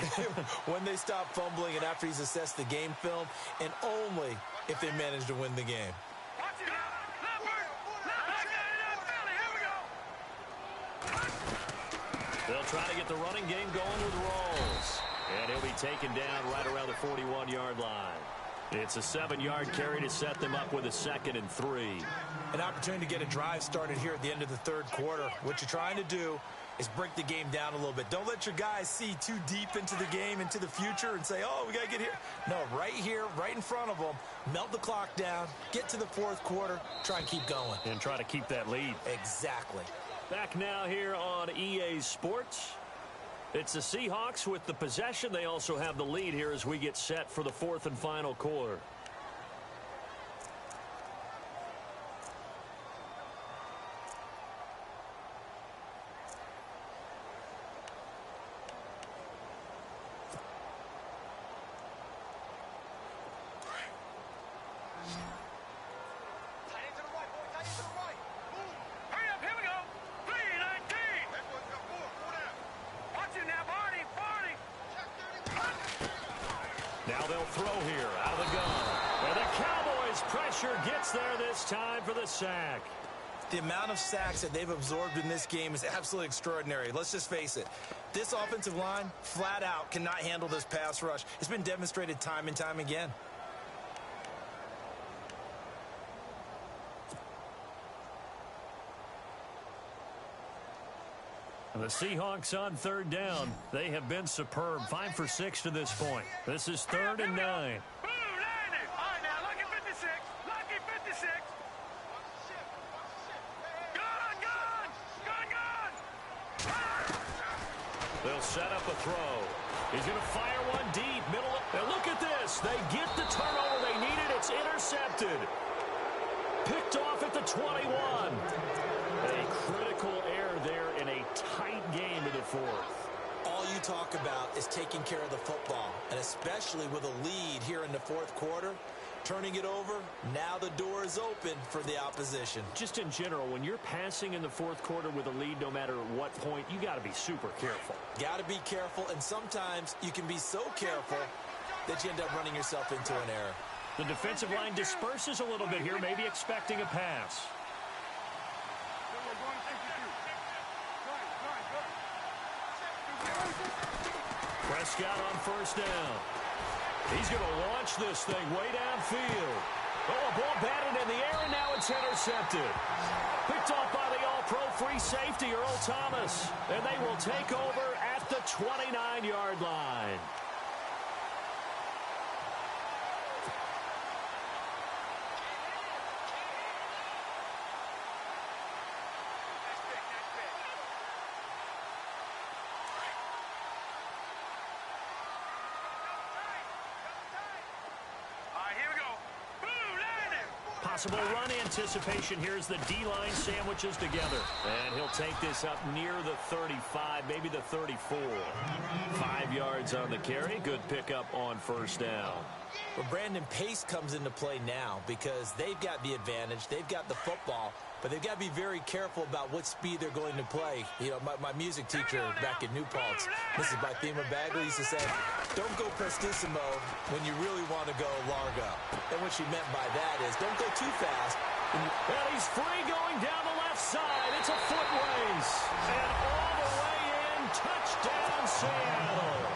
When they stop fumbling and after he's assessed the game film, and only if they manage to win the game. They'll try to get the running game going with Rawls. And he'll be taken down right around the 41-yard line. It's a 7-yard carry to set them up with a 2nd and 3. An opportunity to get a drive started here at the end of the 3rd quarter. What you're trying to do is break the game down a little bit. Don't let your guys see too deep into the game, into the future, and say, oh, we got to get here. No, right here, right in front of them, melt the clock down, get to the 4th quarter, try and keep going. And try to keep that lead. Exactly. Back now here on EA Sports. It's the Seahawks with the possession. They also have the lead here as we get set for the 4th and final quarter. Now they'll throw here out of the gun. And the Cowboys' pressure gets there this time for the sack. The amount of sacks that they've absorbed in this game is absolutely extraordinary. Let's just face it. This offensive line, flat out, cannot handle this pass rush. It's been demonstrated time and time again. And the Seahawks on third down. They have been superb. 5 for 6 to this point. This is 3rd and 9. Boom, landed. All right, now, lucky 56. Lucky 56. Gun. They'll set up a throw. He's going to fire one deep. Middle. And look at this. They get the turnover they needed. It's intercepted. Picked off at the 21. A critical error there in a tight game in the 4th. All you talk about is taking care of the football, and especially with a lead here in the 4th quarter, turning it over, now the door is open for the opposition. Just in general, when you're passing in the 4th quarter with a lead, no matter what point, you got to be super careful. Got to be careful, and sometimes you can be so careful that you end up running yourself into an error. The defensive line disperses a little bit here, maybe expecting a pass. Prescott on first down. He's going to launch this thing way downfield. Oh, a ball batted in the air, and now it's intercepted. Picked off by the all-pro free safety, Earl Thomas. And they will take over at the 29-yard line. Possible run anticipation here as the D-line sandwiches together. And he'll take this up near the 35, maybe the 34. 5 yards on the carry. Good pickup on first down. Well, Brandon, pace comes into play now because they've got the advantage. They've got the football, but they've got to be very careful about what speed they're going to play. You know, my music teacher back in New Paltz, Mrs. Bythema Bagley, used to say, don't go prestissimo when you really want to go largo. And what she meant by that is don't go too fast. And he's free going down the left side. It's a foot race. And all the way in, touchdown Seattle.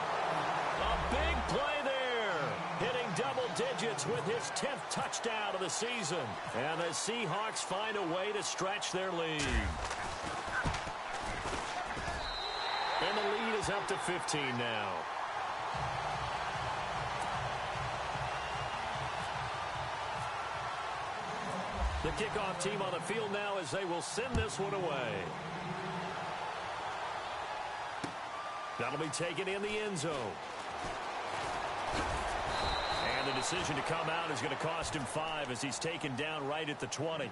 A big play there. Hitting double digits with his 10th touchdown of the season. And the Seahawks find a way to stretch their lead. And the lead is up to 15 now. The kickoff team on the field now as they will send this one away. That'll be taken in the end zone. And the decision to come out is going to cost him 5 as he's taken down right at the 20.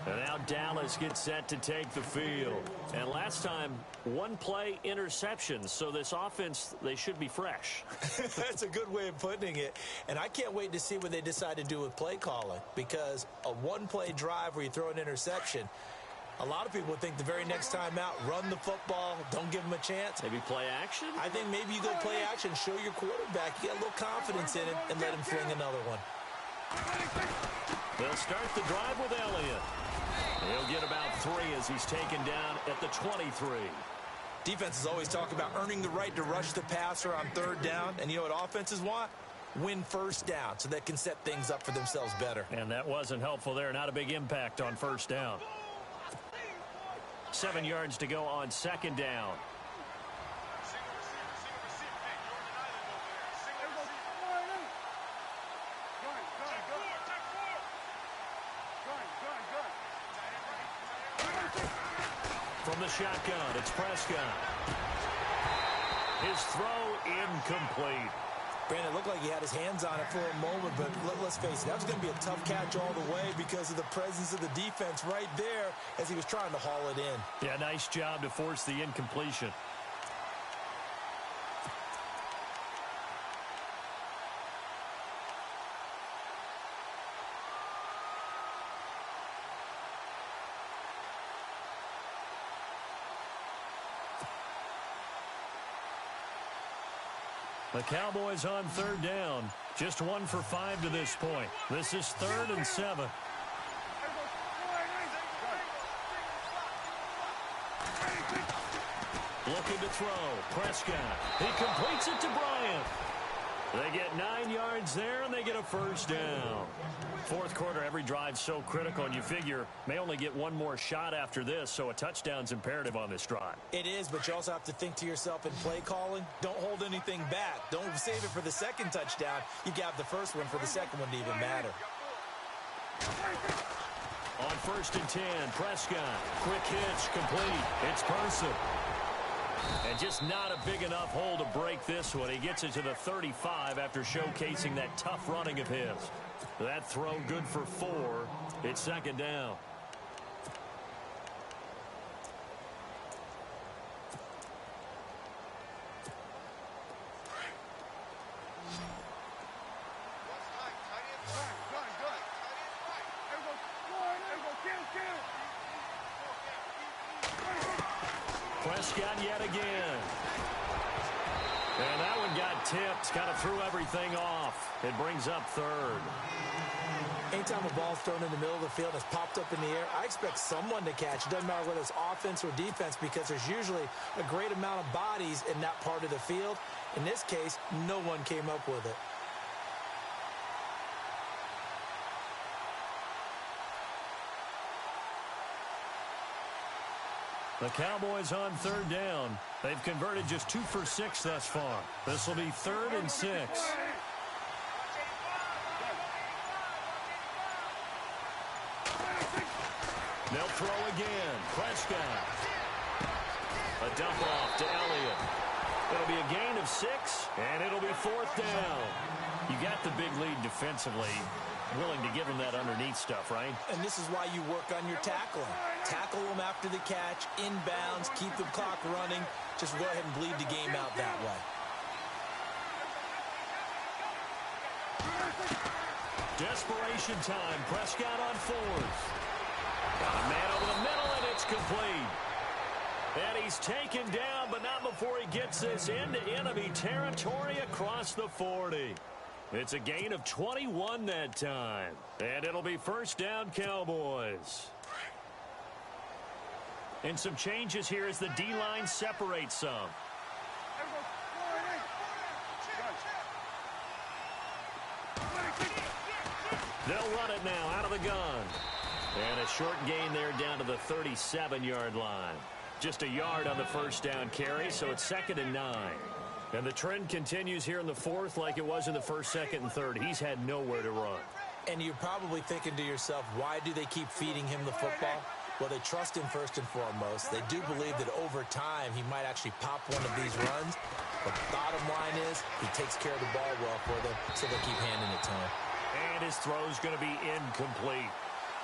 And now Dallas gets set to take the field. And last time, one play interception. So this offense, they should be fresh. That's a good way of putting it. And I can't wait to see what they decide to do with play calling. Because a one-play drive where you throw an interception, a lot of people would think the very next time out, run the football, don't give them a chance. Maybe play action? I think maybe you go play action, show your quarterback, you got a little confidence in him, and let him fling another one. They'll start the drive with Elliott. He'll get about 3 as he's taken down at the 23. Defenses always talk about earning the right to rush the passer on third down. And you know what offenses want? Win first down so they can set things up for themselves better. And that wasn't helpful there. Not a big impact on first down. 7 yards to go on second down. From the shotgun, it's Prescott. His throw incomplete. Brandon, it looked like he had his hands on it for a moment, but let's face it, that was going to be a tough catch all the way because of the presence of the defense right there as he was trying to haul it in. Yeah, nice job to force the incompletion. The Cowboys on third down. Just 1 for 5 to this point. This is 3rd and 7. Looking to throw. Prescott. He completes it to Bryant. They get 9 yards there, and they get a first down. Fourth quarter, every drive so critical, and you figure may only get one more shot after this, so a touchdown's imperative on this drive. It is, but you also have to think to yourself in play calling, don't hold anything back. Don't save it for the second touchdown. You got the first one for the second one to even matter. On 1st and 10, Prescott. Quick hitch, complete. It's Person. And just not a big enough hole to break this one. He gets it to the 35 after showcasing that tough running of his. That throw good for 4. It's 2nd down. Prescott yet again. And that one got tipped. Kind of threw everything off. It brings up 3rd. Anytime a ball's thrown in the middle of the field and it's popped up in the air, I expect someone to catch. It doesn't matter whether it's offense or defense because there's usually a great amount of bodies in that part of the field. In this case, no one came up with it. The Cowboys on 3rd down. They've converted just 2 for 6 thus far. This will be 3rd and 6. They'll throw again. Prescott. A dump off to Elliott. It'll be a gain of 6, and it'll be 4th down. You got the big lead defensively. Willing to give him that underneath stuff, right? And this is why you work on your tackling. Tackle them after the catch, inbounds, keep the clock running. Just go ahead and bleed the game out that way. Desperation time. Prescott on 4th. Got a man over the middle, and it's complete. And he's taken down, but not before he gets this into enemy territory across the 40. It's a gain of 21 that time. And it'll be 1st down, Cowboys. And some changes here as the D-line separates some. They'll run it now out of the gun. And a short gain there down to the 37-yard line. Just a yard on the 1st down carry, so it's 2nd and 9. And the trend continues here in the 4th like it was in the 1st, 2nd, and 3rd. He's had nowhere to run. And you're probably thinking to yourself, why do they keep feeding him the football? Well, they trust him first and foremost. They do believe that over time he might actually pop one of these runs. But the bottom line is he takes care of the ball well for them, so they keep handing it to him. And his throw's going to be incomplete.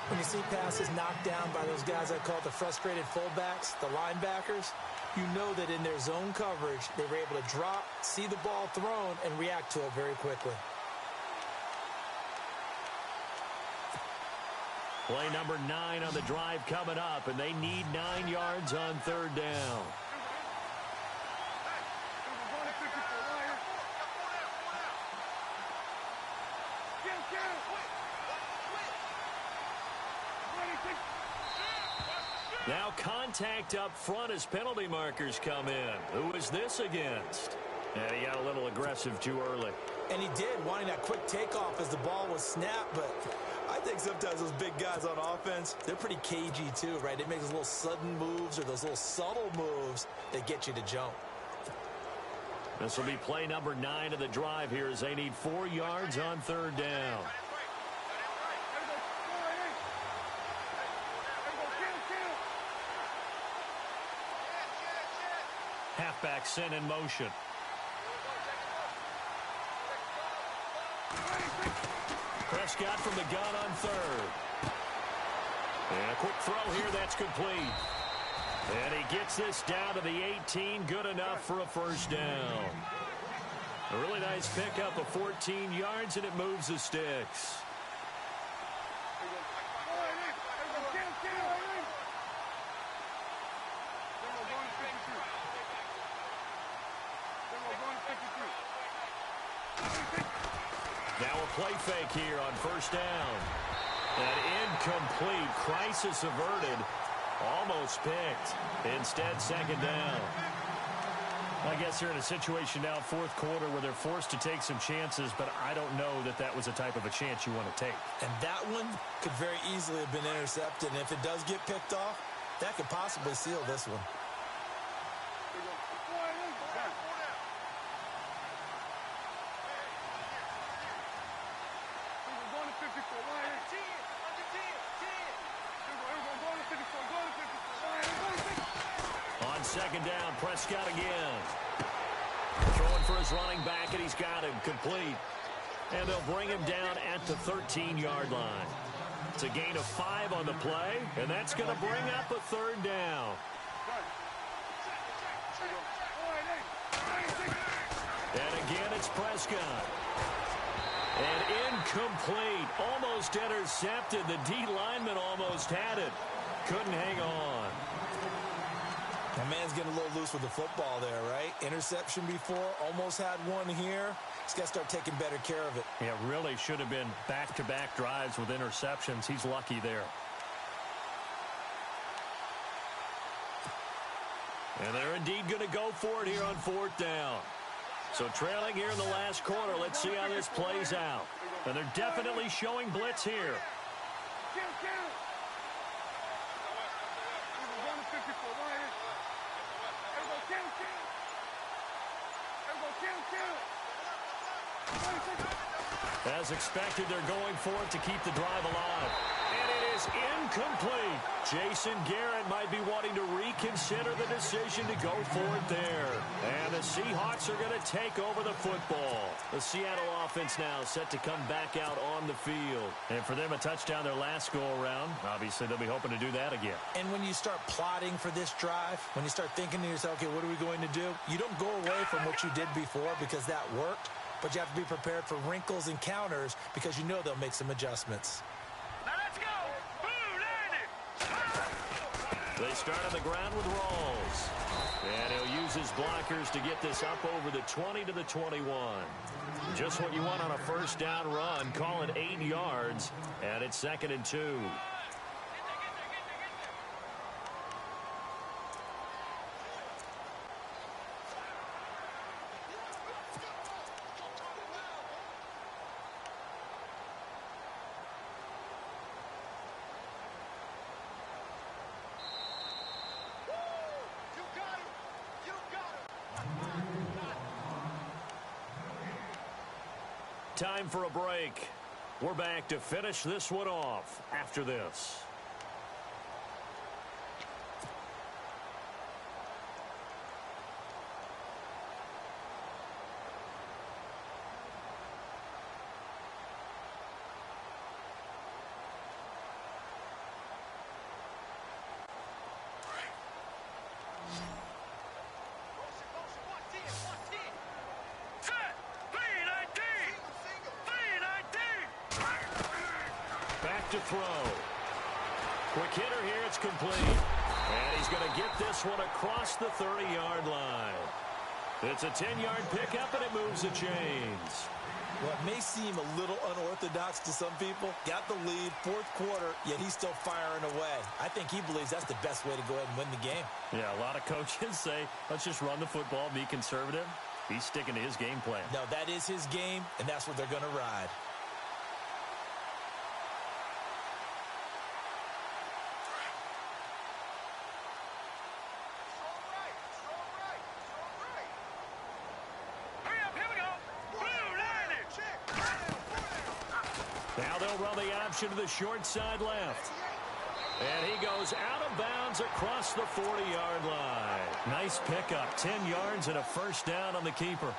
When you see passes knocked down by those guys I call the frustrated fullbacks, the linebackers, you know that in their zone coverage, they were able to drop, see the ball thrown, and react to it very quickly. Play number 9 on the drive coming up, and they need 9 yards on 3rd down. Now contact up front as penalty markers come in. Who is this against? And he got a little aggressive too early. And he did, wanting that quick takeoff as the ball was snapped, but I think sometimes those big guys on offense, they're pretty cagey too, right? They make those little sudden moves or those little subtle moves that get you to jump. This will be play number 9 of the drive here as they need 4 yards on 3rd down. Halfback sent in motion. Prescott from the gun on 3rd. And a quick throw here, that's complete. And he gets this down to the 18, good enough for a 1st down. A really nice pickup of 14 yards, and it moves the sticks. Now a play fake here on first down. An incomplete. Crisis averted. Almost picked. Instead, second down. I guess they're in a situation now, fourth quarter, where they're forced to take some chances, but I don't know that that was the type of a chance you want to take. And that one could very easily have been intercepted. And if it does get picked off, that could possibly seal this one. On second down, Prescott again. Throwing for his running back, and he's got him complete. And they'll bring him down at the 13-yard line. It's a gain of 5 on the play, and that's going to bring up a third down. And again, it's Prescott. And incomplete. Almost intercepted. The D lineman almost had it. Couldn't hang on. That man's getting a little loose with the football there, right? Interception before, almost had one here. He's got to start taking better care of it. Yeah, really should have been back-to-back drives with interceptions. He's lucky there. And they're indeed going to go for it here on fourth down. So trailing here in the last quarter, let's see how this plays out. And they're definitely showing blitz here. As expected, they're going for it to keep the drive alive. And it is incomplete. Jason Garrett might be wanting to reconsider the decision to go for it there. And the Seahawks are going to take over the football. The Seattle offense now set to come back out on the field. And for them, a touchdown their last go-around. Obviously, they'll be hoping to do that again. And when you start plotting for this drive, when you start thinking to yourself, okay, what are we going to do? You don't go away from what you did before because that worked. But you have to be prepared for wrinkles and counters because you know they'll make some adjustments. Now let's go. They start on the ground with Rawls. And he'll use his blockers to get this up over the 20 to the 21. Just what you want on a first down run. Call it 8 yards. And it's 2nd and 2. Time for a break. We're back to finish this one off after this. To throw. Quick hitter here, it's complete. And he's going to get this one across the 30-yard line. It's a 10-yard pickup, and it moves the chains. Well, it may seem a little unorthodox to some people. Got the lead, fourth quarter, yet he's still firing away. I think he believes that's the best way to go ahead and win the game. Yeah, a lot of coaches say, let's just run the football, be conservative. He's sticking to his game plan. No, that is his game, and that's what they're going to ride. Now they'll run the option to the short side left. And he goes out of bounds across the 40-yard line. Nice pickup, 10 yards and a first down on the keeper.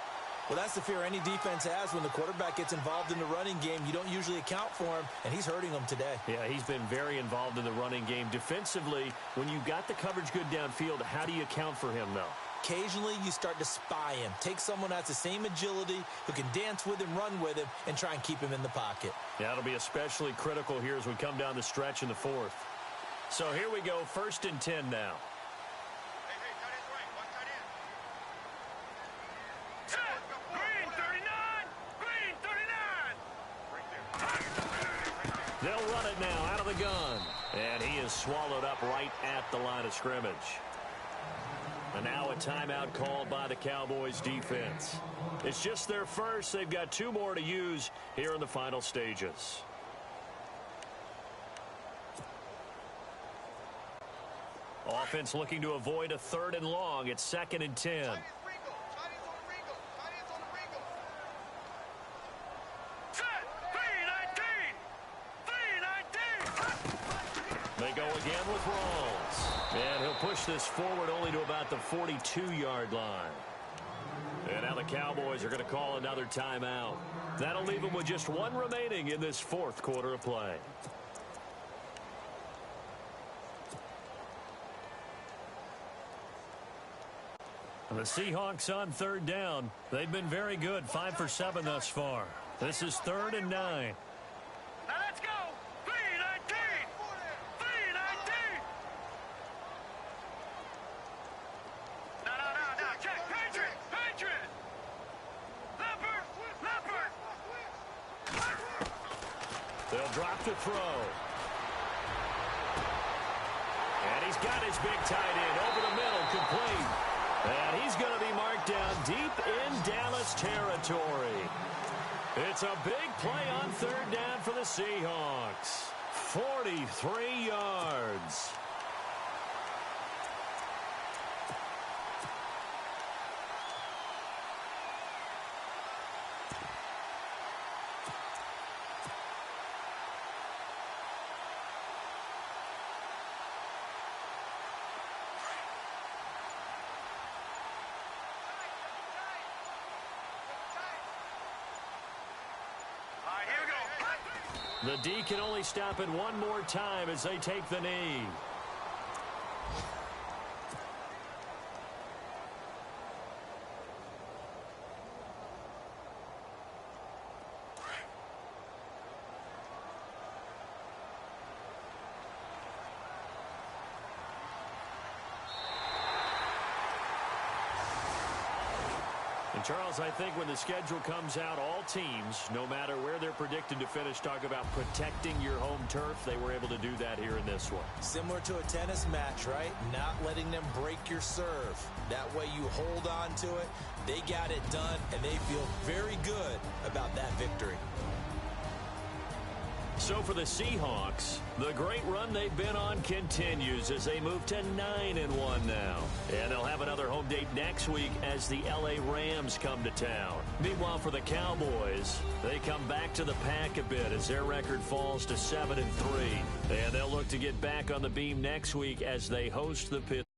Well, that's the fear any defense has when the quarterback gets involved in the running game. You don't usually account for him, and he's hurting them today. Yeah, he's been very involved in the running game. Defensively, when you got the coverage good downfield, how do you account for him, though? Occasionally, you start to spy him. Take someone who has the same agility, who can dance with him, run with him, and try and keep him in the pocket. Yeah, it'll be especially critical here as we come down the stretch in the fourth. So here we go, 1st and 10 now. Green 39. They'll run it now out of the gun. And he is swallowed up right at the line of scrimmage. And now a timeout called by the Cowboys defense. It's just their first. They've got 2 more to use here in the final stages. Offense looking to avoid a 3rd and long. It's 2nd and 10. They go again with Rawls. And he'll push this forward only to about the 42-yard line. And now the Cowboys are going to call another timeout. That'll leave them with just 1 remaining in this 4th quarter of play. The Seahawks on 3rd down. They've been very good, 5 for 7 thus far. This is 3rd and 9. Now let's go. 3-19. 3-19. No. Check. Patriot. Leopard. They'll drop the throw. And he's got his big tight end over the middle, complete. And he's going to be marked down deep in Dallas territory. It's a big play on 3rd down for the Seahawks. 43 yards. The D can only stop it 1 more time as they take the knee. And Charles, I think when the schedule comes out, all teams, no matter where they're predicted to finish, talk about protecting your home turf. They were able to do that here in this one. Similar to a tennis match, right? Not letting them break your serve. That way you hold on to it. They got it done, and they feel very good about that victory. So for the Seahawks, the great run they've been on continues as they move to 9-1 now. And they'll have another home date next week as the LA Rams come to town. Meanwhile, for the Cowboys, they come back to the pack a bit as their record falls to 7-3. And they'll look to get back on the beam next week as they host the Pittsburgh.